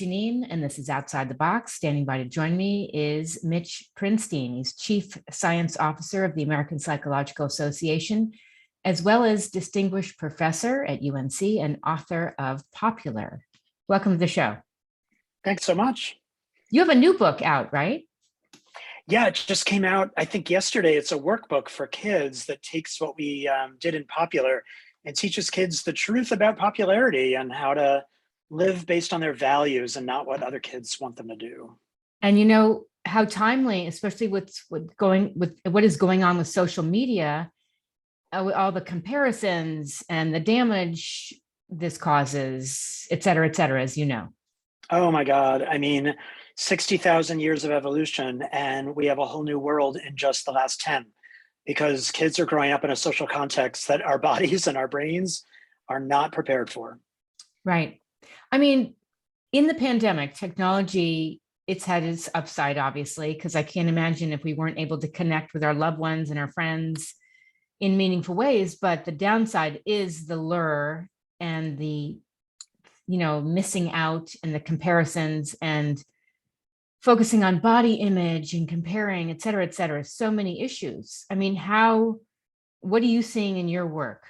Janeane, and this is Outside the Box. Standing by to join me is Mitch Prinstein. He's Chief Science Officer of the American Psychological Association, as well as Distinguished Professor at UNC and author of Popular. Welcome to the show. Thanks so much. You have a new book out, right? Yeah, it just came out, I think yesterday. It's a workbook for kids that takes what we did in Popular and teaches kids the truth about popularity and how to live based on their values and not what other kids want them to do. And you know how timely, especially with what is going on with social media, with all the comparisons and the damage this causes, et cetera, as you know. Oh my God. I mean, 60,000 years of evolution, and we have a whole new world in just the last 10, because kids are growing up in a social context that our bodies and our brains are not prepared for. Right. I mean, in the pandemic, technology, it's had its upside, obviously, because I can't imagine if we weren't able to connect with our loved ones and our friends in meaningful ways. But the downside is the lure and the, missing out and the comparisons and focusing on body image and comparing, et cetera, so many issues. I mean, what are you seeing in your work?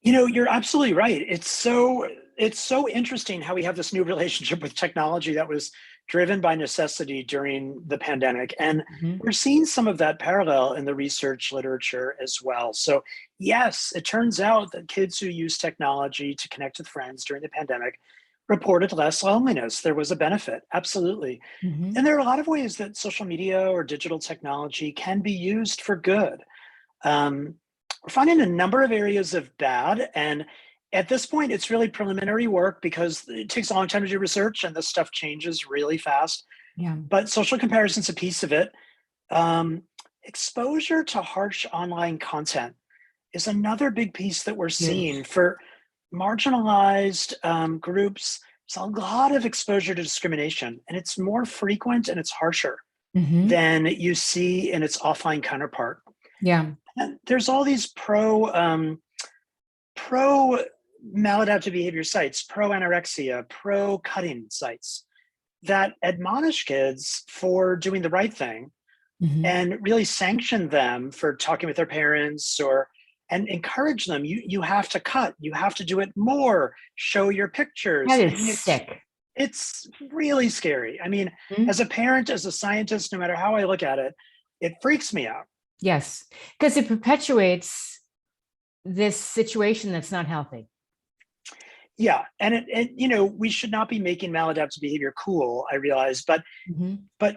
You're absolutely right. It's so interesting how we have this new relationship with technology that was driven by necessity during the pandemic. And we're seeing some of that parallel in the research literature as well. So yes, it turns out that kids who use technology to connect with friends during the pandemic reported less loneliness. There was a benefit, absolutely. And there are a lot of ways that social media or digital technology can be used for good. We're finding a number of areas of bad, and at this point, it's really preliminary work because it takes a long time to do research and this stuff changes really fast. Yeah. But social comparison is a piece of it. Exposure to harsh online content is another big piece that we're seeing for marginalized groups. There's a lot of exposure to discrimination, and it's more frequent and it's harsher than you see in its offline counterpart. Yeah. And there's all these pro maladaptive behavior sites, pro anorexia, pro cutting sites that admonish kids for doing the right thing and really sanction them for talking with their parents and encourage them. You have to cut, you have to do it more, show your pictures. That is sick. It's really scary. I mean, as a parent, as a scientist, no matter how I look at it, it freaks me out. Yes, because it perpetuates this situation that's not healthy. Yeah, and we should not be making maladaptive behavior cool, I realize, but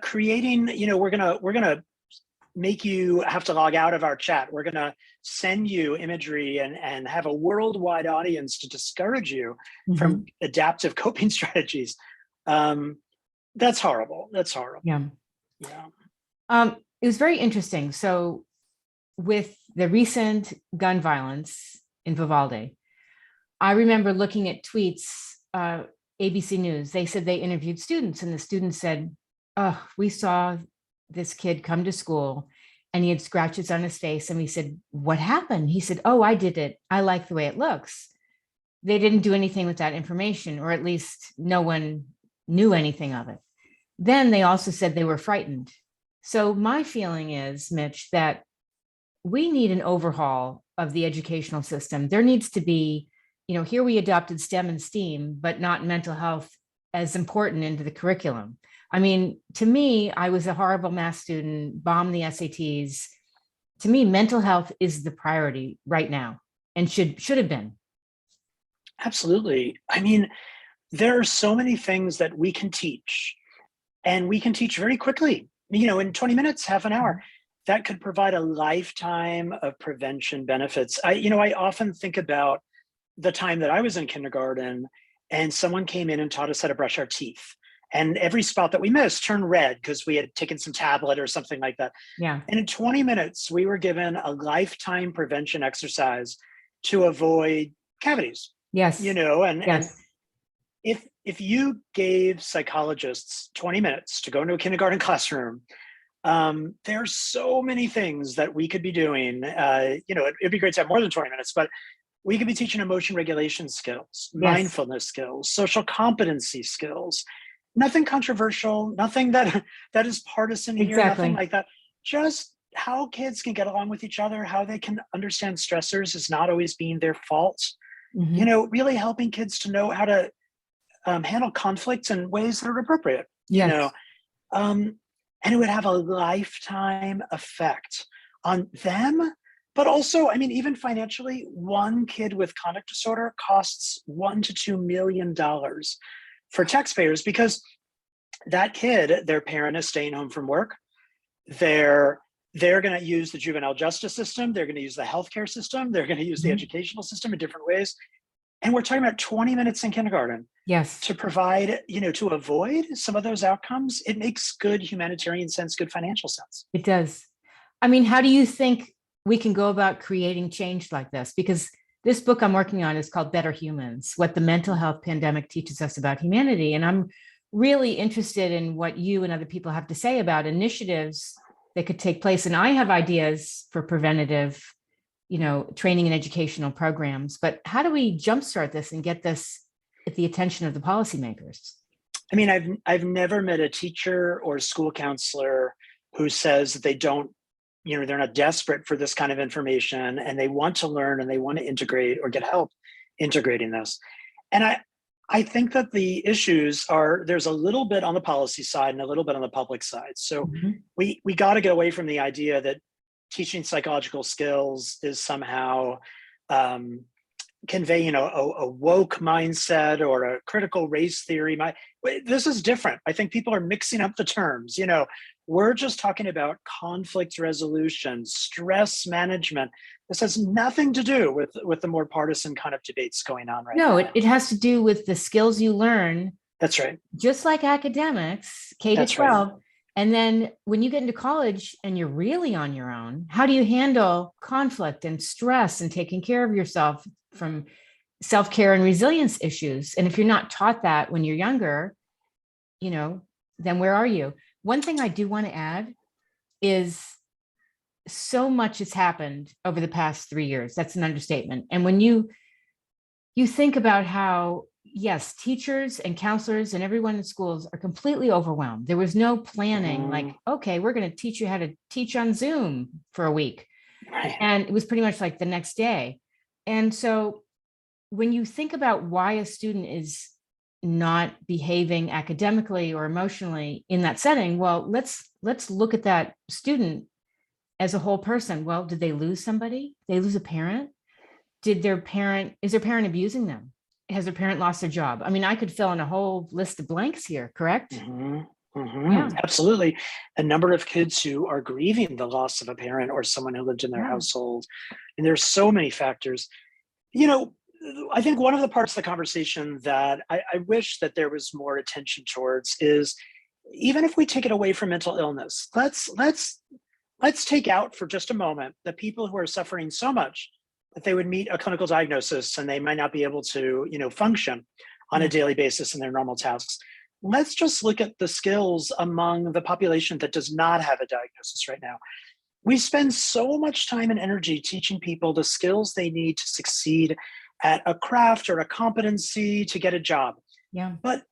creating, we're gonna make you have to log out of our chat. We're gonna send you imagery and have a worldwide audience to discourage you from adaptive coping strategies. That's horrible. That's horrible. Yeah. It was very interesting. So with the recent gun violence in Uvalde, I remember looking at tweets, ABC News, they said they interviewed students and the students said, oh, we saw this kid come to school and he had scratches on his face. And we said, what happened? He said, oh, I did it. I like the way it looks. They didn't do anything with that information, or at least no one knew anything of it. Then they also said they were frightened. So my feeling is, Mitch, that we need an overhaul of the educational system. There needs to be, here we adopted STEM and STEAM, but not mental health as important into the curriculum. I mean, to me, I was a horrible math student, bombed the SATs. To me, mental health is the priority right now and should have been. Absolutely. I mean, there are so many things that we can teach, and we can teach very quickly. In 20 minutes, half an hour, that could provide a lifetime of prevention benefits. I often think about the time that I was in kindergarten and someone came in and taught us how to brush our teeth. And every spot that we missed turned red because we had taken some tablet or something like that. Yeah. And in 20 minutes, we were given a lifetime prevention exercise to avoid cavities. Yes. And if you gave psychologists 20 minutes to go into a kindergarten classroom, there are so many things that we could be doing. It'd be great to have more than 20 minutes, but We could be teaching emotion regulation skills, Yes, mindfulness skills, social competency skills. Nothing controversial, nothing that that is partisan here, nothing exactly. like that. Just how kids can get along with each other, how they can understand stressors is not always being their fault. You Mhm. know, really helping kids to know how to handle conflicts in ways that are appropriate. You Yes, know, um, and it would have a lifetime effect on them. But also, I mean, even financially, one kid with conduct disorder costs $1 to $2 million for taxpayers because that kid, their parent is staying home from work. They're they're going to use the juvenile justice system. They're going to use the healthcare system. They're going to use the mhm, educational system in different ways. And we're talking about 20 minutes in kindergarten yes, to provide, to avoid some of those outcomes. It makes good humanitarian sense, good financial sense. it does. I mean, how do you think we can go about creating change like this? Because this book I'm working on is called Better Humans: What the Mental Health Pandemic Teaches Us About Humanity. And I'm really interested in what you and other people have to say about initiatives that could take place. And I have ideas for preventative, training and educational programs. But how do we jumpstart this and get this at the attention of the policymakers? I mean, I've never met a teacher or a school counselor who says that they don't, they're not desperate for this kind of information and they want to learn and they want to integrate or get help integrating this. And I think that the issues are there's a little bit on the policy side and a little bit on the public side. So Mhm. we got to get away from the idea that teaching psychological skills is somehow um, convey, a woke mindset or a critical race theory. This is different. I think people are mixing up the terms. We're just talking about conflict resolution, stress management. This has nothing to do with the more partisan kind of debates going on right No, now. it has to do with the skills you learn, That's right. just like academics, K to That's right. 12. And then when you get into college and you're really on your own, how do you handle conflict and stress and taking care of yourself from self care and resilience issues? And if you're not taught that when you're younger, you know, then where are you? One thing I do want to add is so much has happened over the past 3 years. That's an understatement. And when you think about how, yes, teachers and counselors and everyone in schools are completely overwhelmed. There was no planning, like, Mhm. okay, we're going to teach you how to teach on Zoom for a week. Right. And it was pretty much like the next day. And so when you think about why a student is not behaving academically or emotionally in that setting, well, let's look at that student as a whole person. Well, did they lose somebody? They lose a parent? Is their parent abusing them? Has their parent lost their job? I mean, I could fill in a whole list of blanks here, correct? Mhm. Mhm. Yeah, Absolutely. A number of kids who are grieving the loss of a parent or someone who lived in their yeah. household. And there's so many factors. You know, I think one of the parts of the conversation that I wish that there was more attention towards is even if we take it away from mental illness, let's take out for just a moment the people who are suffering so much that they would meet a clinical diagnosis and they might not be able to, function on a Yeah. daily basis in their normal tasks. Let's just look at the skills among the population that does not have a diagnosis right now. We spend so much time and energy teaching people the skills they need to succeed at a craft or a competency to get a job. Yeah. But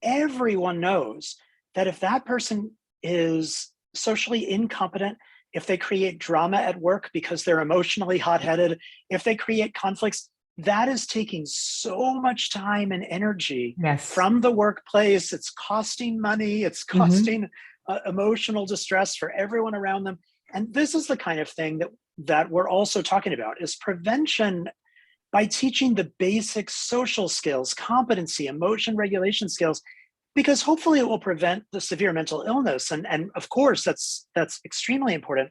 everyone knows that if that person is socially incompetent, if they create drama at work because they're emotionally hot headed, if they create conflicts, that is taking so much time and energy Yes. from the workplace. It's costing money, it's Hmm. costing emotional distress for everyone around them. And this is the kind of thing that we're also talking about is prevention by teaching the basic social skills, competency, emotion regulation skills, because hopefully it will prevent the severe mental illness. And of course, that's extremely important.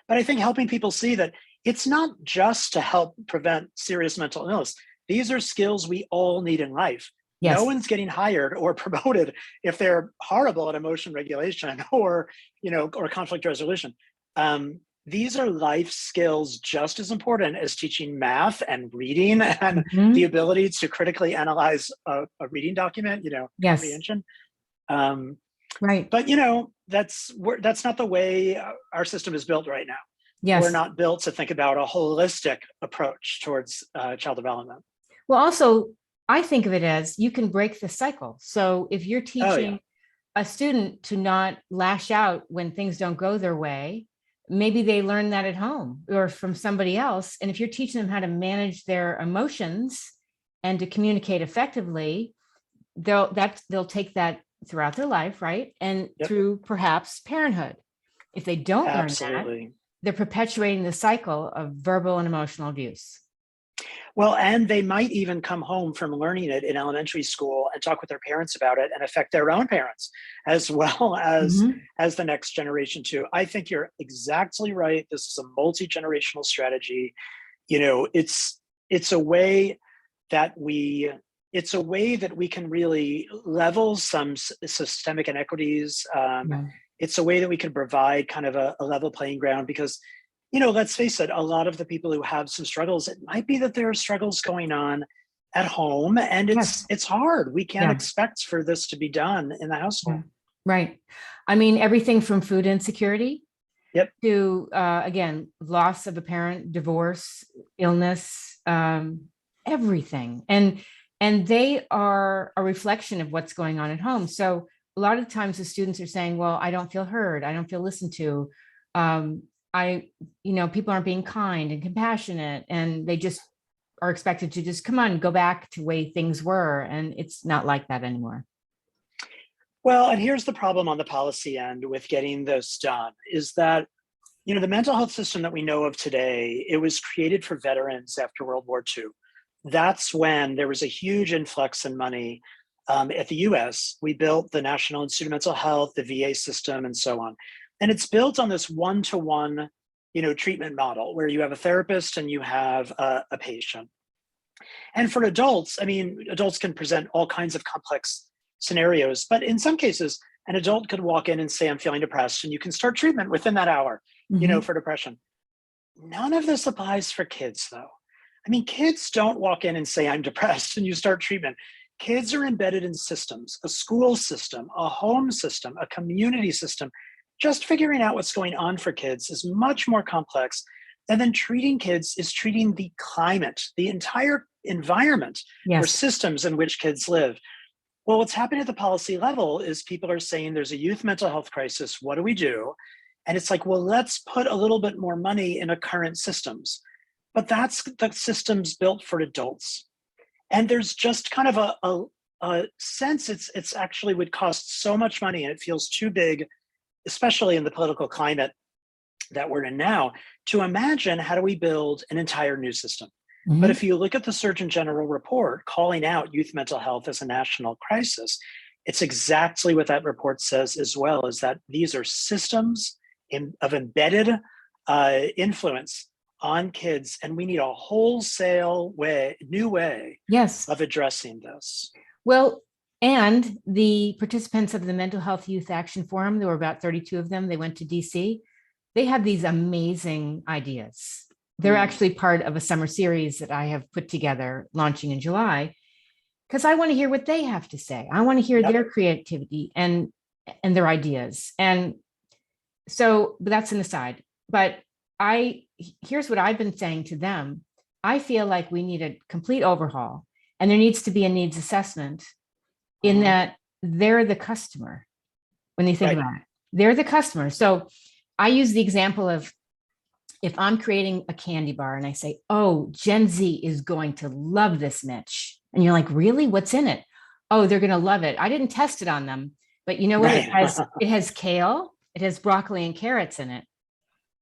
But I think helping people see that it's not just to help prevent serious mental illness. These are skills we all need in life. No Yes. one's getting hired or promoted if they're horrible at emotion regulation or conflict resolution. These are life skills just as important as teaching math and reading and the Hmm. ability to critically analyze a reading document, Yes. comprehension. Um, Right. but that's not the way our system is built right now. we're Yes. not built to think about a holistic approach towards child development. Well, also, I think of it as you can break the cycle. So if you're Oh yeah, teaching a student to not lash out when things don't go their way, maybe they learn that at home or from somebody else. And if you're teaching them how to manage their emotions and to communicate effectively, they'll take that throughout their life, right? And yep, through perhaps parenthood. If they don't learn that, absolutely. they're perpetuating the cycle of verbal and emotional abuse. Well, and they might even come home from learning it in elementary school and talk with their parents about it and affect their own parents as well Mhm. as the next generation too. I think you're exactly right. This is a multi-generational strategy. You know, it's a way that we it's a way that we can really level some systemic inequities. Yeah. It's a way that we can provide kind of a level playing ground because, you know, let's face it, a lot of the people who have some struggles, it might be that there are struggles going on at home, and Yes. it's hard. We can't Yeah. expect for this to be done in the Yeah. household. Right. I mean, everything from food insecurity Yep. to, again, loss of a parent, divorce, illness, everything. And they are a reflection of what's going on at home. So a lot of times the students are saying, well, I don't feel heard. I don't feel listened to. Um, People aren't being kind and compassionate, and they just are expected to just come on, go back to the way things were. And it's not like that anymore. Well, and here's the problem on the policy end with getting this done is that, you know, the mental health system that we know of today, it was created for veterans after World War II. That's when there was a huge influx in money at the US. We built the National Institute of Mental Health, the VA system, and so on. And it's built on this one-to-one, you know, treatment model where you have a therapist and you have a patient. And for adults, I mean, adults can present all kinds of complex scenarios, but in some cases, an adult could walk in and say, I'm feeling depressed, and you can start treatment within that hour, you know, Mhm. for depression. None of this applies for kids, though. I mean, kids don't walk in and say, I'm depressed, and you start treatment. Kids are embedded in systems, a school system, a home system, a community system. Just figuring out what's going on for kids is much more complex. And then treating kids is treating the climate, the entire environment or Yes. systems in which kids live. Well, what's happening at the policy level is people are saying there's a youth mental health crisis. What do we do? And it's like, well, let's put a little bit more money in current systems. But that's the systems built for adults. And there's just kind of a sense it's actually would cost so much money and it feels too big, especially in the political climate that we're in now, to imagine how do we build an entire new system. But Mhm. if you look at the Surgeon General report calling out youth mental health as a national crisis, it's exactly what that report says as well, is that these are systems of embedded influence on kids, and we need a wholesale new way Yes. of addressing this. Well, and the participants of the Mental Health Youth Action Forum, there were about 32 of them. They went to DC. They have these amazing ideas. They're Mm, actually part of a summer series that I have put together launching in July because I want to hear what they have to say. I want to hear yep. their creativity and their ideas. And so, but that's an aside. But I here's what I've been saying to them. I feel like we need a complete overhaul, and there needs to be a needs assessment in Mhm. that they're the customer when you think Right. about it. They're the customer. So I use the example of if I'm creating a candy bar and I say, oh, Gen Z is going to love this, Mitch. And you're like, really? What's in it? Oh, they're going to love it. I didn't test it on them, but you know what? Right. It has kale, it has broccoli and carrots in it.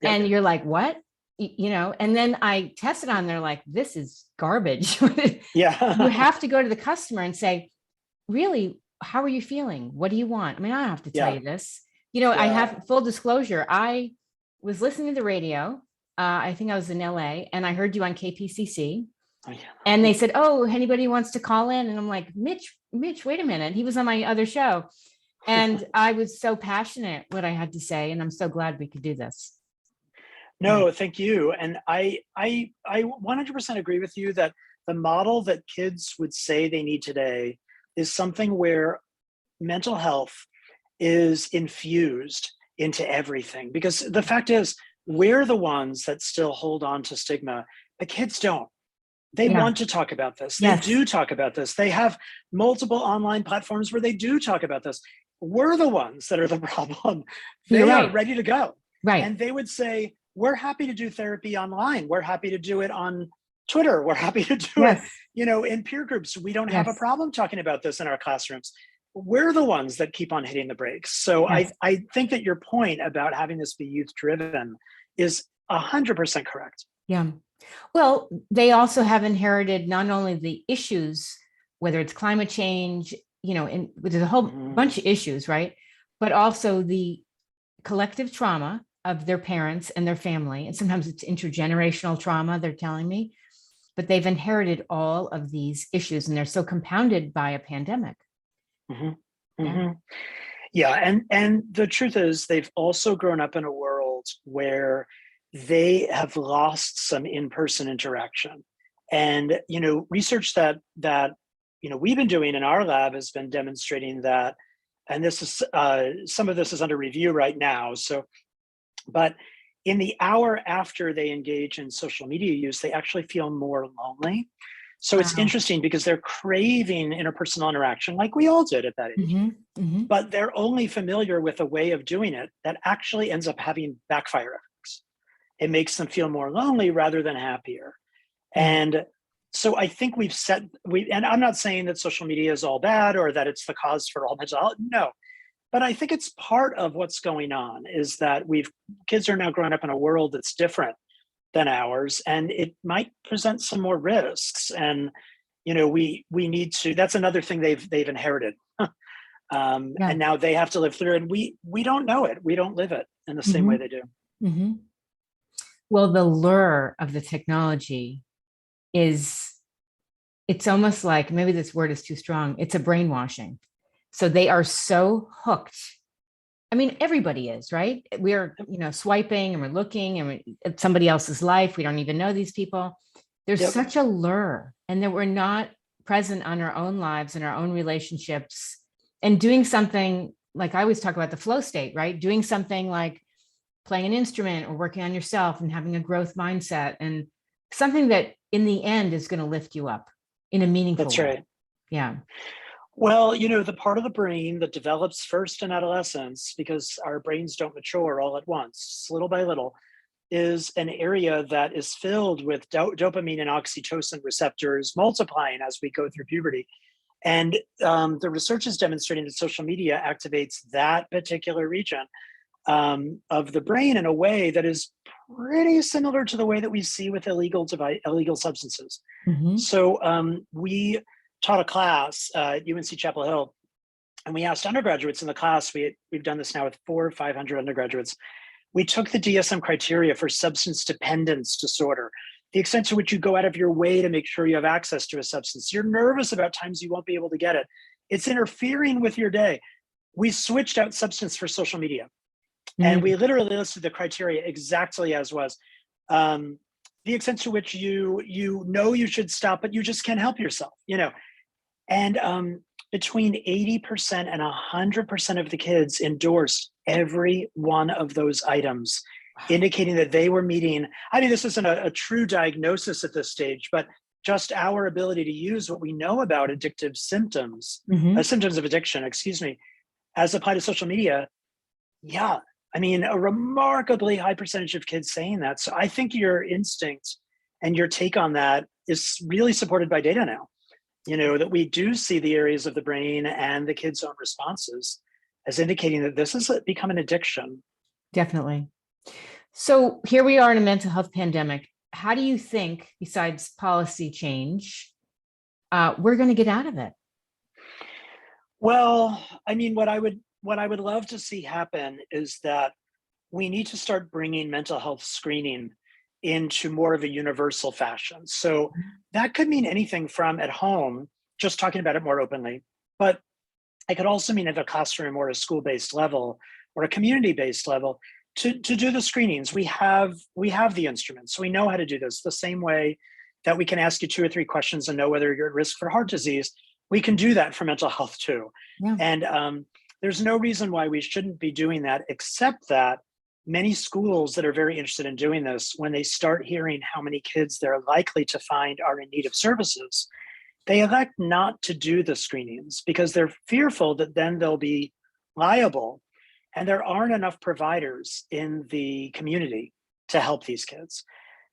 Yep. And you're like, what? And then I test it on, they're like, this is garbage. You Yeah. have to go to the customer and say, really, how are you feeling? What do you want? I mean, I don't have to tell Yeah. you this. I Yeah. have full disclosure. I was listening to the radio. I think I was in LA and I heard you on KPCC. Oh, And yeah. they said, oh, anybody wants to call in? And I'm like, Mitch, wait a minute. He was on my other show. And I was so passionate what I had to say. And I'm so glad we could do this. Yeah. No, thank you. And I 100% agree with you that the model that kids would say they need today is something where mental health is infused into everything. Because the fact is, we're the ones that still hold on to stigma. The kids don't. They Yeah. want to talk about this. They Yes. do talk about this. They have multiple online platforms where they do talk about this. We're the ones that are the problem. They You're are right. ready to go. Right. And they would say, we're happy to do therapy online. We're happy to do it on Twitter. We're happy to do it, Yes. in peer groups. We don't have a Yes. problem talking about this in our classrooms. We're the ones that keep on hitting the brakes. So Yes. I think that your point about having this be youth driven is 100% correct. Yeah. Well, they also have inherited not only the issues, whether it's climate change, and there's a whole bunch of issues, right? But also the collective trauma of their parents and their family. And sometimes it's intergenerational trauma, they're telling me, but they've inherited all of these issues and they're so compounded by a pandemic. Yeah. And the truth is they've also grown up in a world where they have lost some in-person interaction. And, research that we've been doing in our lab has been demonstrating that, and this is some of this is under review right now. But in the hour after they engage in social media use, they actually feel more lonely. So it's interesting because they're craving interpersonal interaction like we all did at that age, but they're only familiar with a way of doing it that actually ends up having backfire effects. It makes them feel more lonely rather than happier. And so I think and I'm not saying that social media is all bad or that it's the cause for all mental health. No, but I think it's part of what's going on is that kids are now growing up in a world that's different than ours, and it might present some more risks. And, we need to, that's another thing they've inherited. And now they have to live through it. And we don't know it. We don't live it in the same way they do. Well, the lure of the technology it's almost like, maybe this word is too strong, it's a brainwashing. So they are so hooked. I mean, everybody is, right? We are, swiping and we're looking and it's somebody else's life. We don't even know these people. There's such a lure, and that we're not present on our own lives and our own relationships and doing something like I always talk about the flow state, right? Doing something like playing an instrument or working on yourself and having a growth mindset and something that in the end is going to lift you up in a meaningful way. That's right. Yeah. Well, the part of the brain that develops first in adolescence, because our brains don't mature all at once, little by little, is an area that is filled with dopamine and oxytocin receptors multiplying as we go through puberty. And the research is demonstrating that social media activates that particular region of the brain in a way that is pretty similar to the way that we see with illegal substances. So we taught a class at UNC Chapel Hill, and we asked undergraduates in the class, we've done this now with 400 or 500 undergraduates. We took the DSM criteria for substance dependence disorder, the extent to which you go out of your way to make sure you have access to a substance. You're nervous about times you won't be able to get it. It's interfering with your day. We switched out substance for social media. And we literally listed the criteria exactly as was. The extent to which you should stop, but you just can't help yourself, And between 80% and 100% of the kids endorsed every one of those items, indicating that they were meeting, this isn't a true diagnosis at this stage, but just our ability to use what we know about addictive symptoms, symptoms of addiction, as applied to social media. Yeah. A remarkably high percentage of kids saying that. So I think your instinct and your take on that is really supported by data now, that we do see the areas of the brain and the kids' own responses as indicating that this has become an addiction. Definitely. So here we are in a mental health pandemic. How do you think, besides policy change, we're going to get out of it? Well, what I would love to see happen is that we need to start bringing mental health screening into more of a universal fashion. So that could mean anything from at home, just talking about it more openly, but it could also mean at a classroom or a school-based level or a community-based level to do the screenings. We have the instruments. We know how to do this the same way that we can ask you 2 or 3 questions and know whether you're at risk for heart disease. We can do that for mental health too. Yeah. And there's no reason why we shouldn't be doing that, except that many schools that are very interested in doing this, when they start hearing how many kids they're likely to find are in need of services, they elect not to do the screenings because they're fearful that then they'll be liable and there aren't enough providers in the community to help these kids.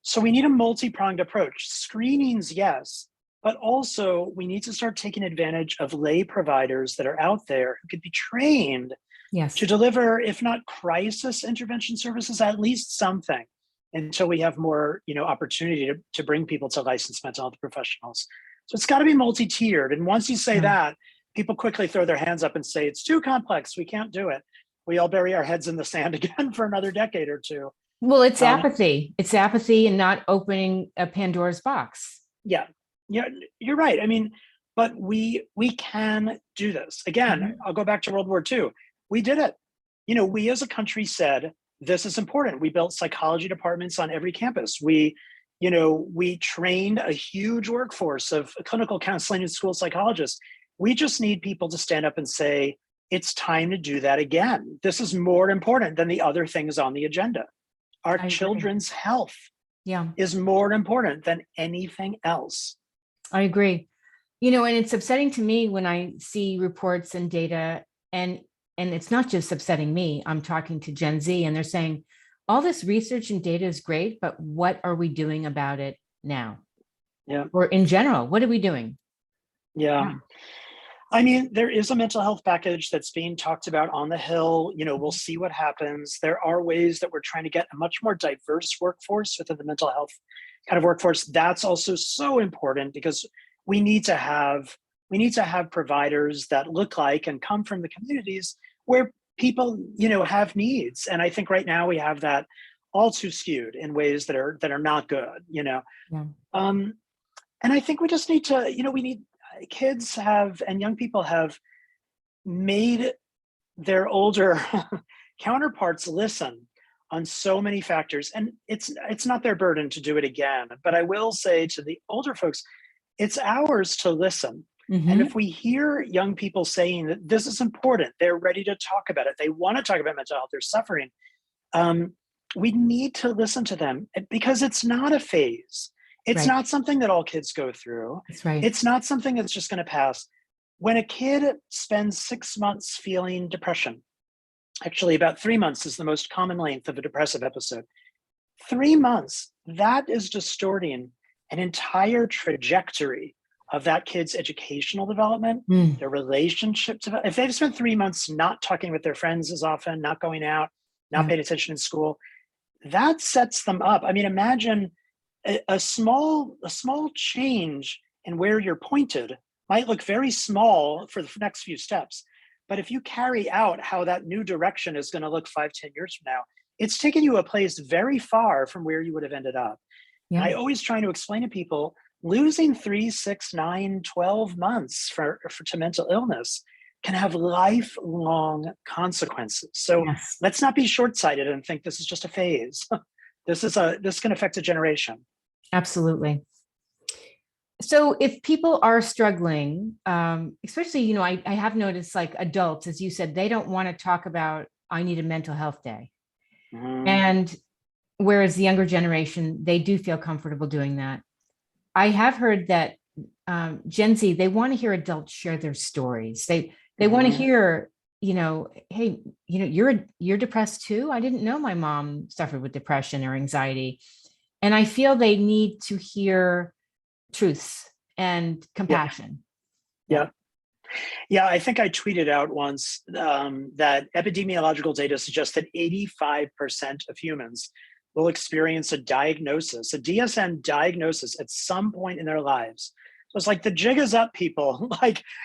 So we need a multi-pronged approach. Screenings, yes, but also we need to start taking advantage of lay providers that are out there who could be trained Yes. to deliver, if not crisis intervention services, at least something until we have more, opportunity to bring people to licensed mental health professionals. So it's got to be multi-tiered. And once you say that, people quickly throw their hands up and say, it's too complex, we can't do it. We all bury our heads in the sand again for another decade or two. Well, it's apathy. It's apathy and not opening a Pandora's box. Yeah, you're right. I mean, but we can do this. Again, I'll go back to World War II. We did it. We as a country said, this is important. We built psychology departments on every campus. We trained a huge workforce of clinical counseling and school psychologists. We just need people to stand up and say, it's time to do that again. This is more important than the other things on the agenda. Our children's health is more important than anything else. I agree. And it's upsetting to me when I see reports and data, and it's not just upsetting me. I'm talking to Gen Z and they're saying, all this research and data is great, but what are we doing about it now? Yeah. Or in general, what are we doing? Yeah. I mean, there is a mental health package that's being talked about on the Hill. We'll see what happens. There are ways that we're trying to get a much more diverse workforce within the mental health kind of workforce. That's also so important because we need to have providers that look like and come from the communities where people, have needs. And I think right now we have that all too skewed in ways that are not good, And I think we just need to, kids have and young people have made their older counterparts listen on so many factors, and it's not their burden to do it again. But I will say to the older folks, it's ours to listen. And if we hear young people saying that this is important, they're ready to talk about it, they want to talk about mental health, they're suffering, we need to listen to them because it's not a phase. It's not something that all kids go through. That's right. It's not something that's just going to pass. When a kid spends 6 months feeling depression, actually about 3 months is the most common length of a depressive episode. 3 months, that is distorting an entire trajectory of that kid's educational development, their relationship development. If they've spent 3 months not talking with their friends as often, not going out, not paying attention in school, that sets them up. I mean, imagine a small change in where you're pointed might look very small for the next few steps. But if you carry out how that new direction is going to look 5-10 years from now, it's taken you a place very far from where you would have ended up. I always try to explain to people, losing 3, 6, 9, 12 months to mental illness can have lifelong consequences. So let's not be short-sighted and think this is just a phase. This can affect a generation. Absolutely. So if people are struggling, especially, I have noticed like adults, as you said, they don't want to talk about, I need a mental health day. And whereas the younger generation, they do feel comfortable doing that. I have heard that Gen Z, they want to hear adults share their stories. They want to hear, hey, you're depressed too. I didn't know my mom suffered with depression or anxiety. And I feel they need to hear truths and compassion. Yeah. I think I tweeted out once that epidemiological data suggests that 85% of humans will experience a DSM diagnosis at some point in their lives. So it's like the jig is up, people.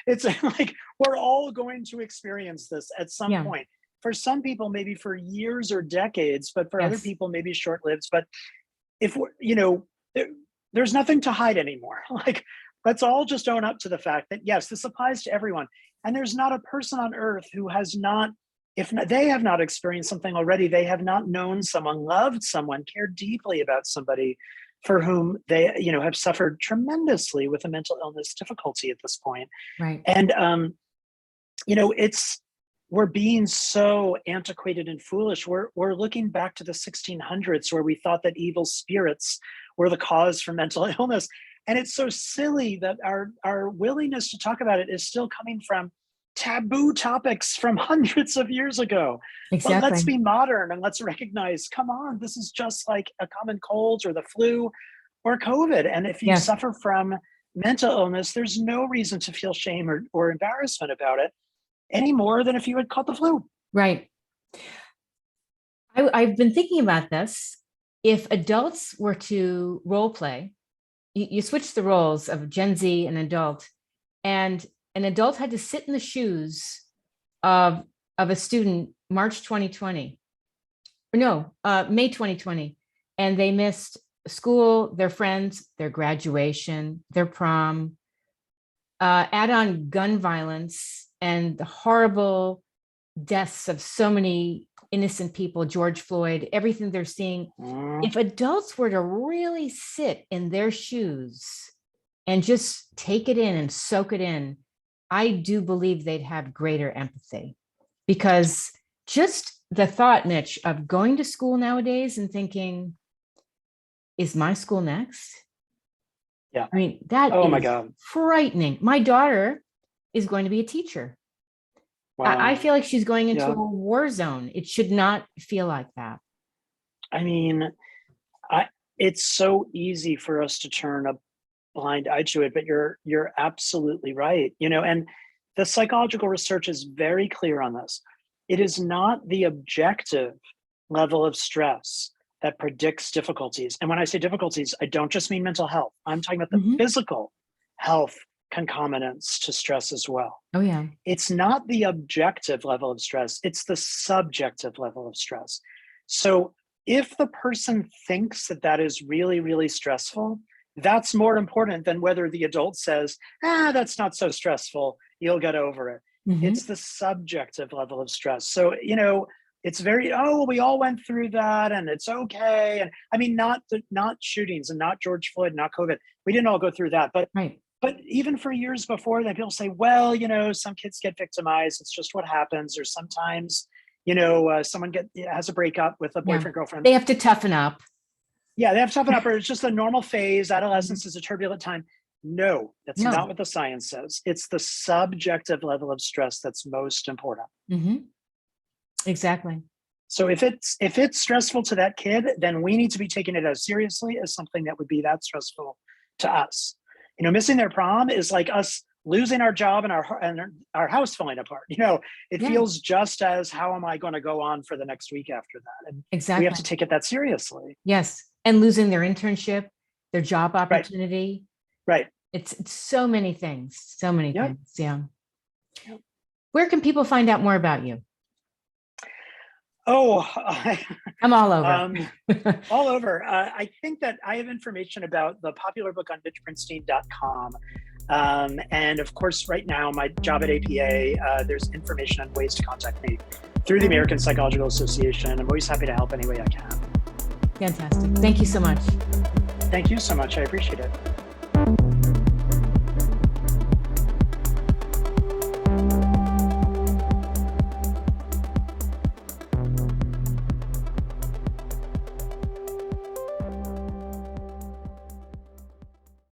It's like we're all going to experience this at some point. For some people, maybe for years or decades, but for other people, maybe short-lived. But if there's nothing to hide anymore. Let's all just own up to the fact that yes, this applies to everyone. And there's not a person on earth who has not, if they have not experienced something already, they have not known someone, loved someone, cared deeply about somebody for whom they, have suffered tremendously with a mental illness difficulty at this point. Right. And, it's we're being so antiquated and foolish. We're looking back to the 1600s where we thought that evil spirits were the cause for mental illness. And it's so silly that our willingness to talk about it is still coming from taboo topics from hundreds of years ago. But let's Exactly. be modern and let's recognize, come on, this is just like a common cold or the flu or COVID. And if you Yes. suffer from mental illness, there's no reason to feel shame or embarrassment about it any more than if you had caught the flu. Right. I've been thinking about this. If adults were to role play, you switch the roles of Gen Z and adult, and an adult had to sit in the shoes of a student March 2020, or no, May 2020, and they missed school, their friends, their graduation, their prom, add on gun violence and the horrible deaths of so many innocent people, George Floyd, everything they're seeing. If adults were to really sit in their shoes and just take it in and soak it in, I do believe they'd have greater empathy. Because just the thought, Mitch, of going to school nowadays and thinking, is my school next? Yeah. I mean, that Oh is my God. frightening. My daughter is going to be a teacher. Wow. I feel like she's going into Yeah. a war zone. It should not feel like that. I mean, it's so easy for us to turn a blind eye to it, but you're absolutely right. And the psychological research is very clear on this. It is not the objective level of stress that predicts difficulties. And when I say difficulties, I don't just mean mental health. I'm talking about the physical health concomitants to stress as well. Oh, yeah. It's not the objective level of stress, it's the subjective level of stress. So if the person thinks that that is really, really stressful, that's more important than whether the adult says, that's not so stressful, you'll get over it. It's the subjective level of stress. So, it's very, we all went through that and it's okay. And I mean, not shootings and not George Floyd, not COVID. We didn't all go through that, but Right. But even for years before that, people say, well, some kids get victimized. It's just what happens. Or sometimes, someone has a breakup with a boyfriend, girlfriend. They have to toughen up. Yeah, they have to toughen up, or it's just a normal phase. Adolescence is a turbulent time. No, that's not what the science says. It's the subjective level of stress that's most important. Exactly. So if it's stressful to that kid, then we need to be taking it as seriously as something that would be that stressful to us. Missing their prom is like us losing our job and our house falling apart. It feels just as, how am I going to go on for the next week after that? And Exactly. we have to take it that seriously. Yes. And losing their internship, their job opportunity. Right. It's so many things. So many Yep. things. Yeah. Yep. Where can people find out more about you? Oh, I'm all over. all over. I think that I have information about the popular book on mitchprinstein.com. And of course, right now, my job at APA, there's information on ways to contact me through the American Psychological Association. I'm always happy to help any way I can. Fantastic. Thank you so much. Thank you so much. I appreciate it.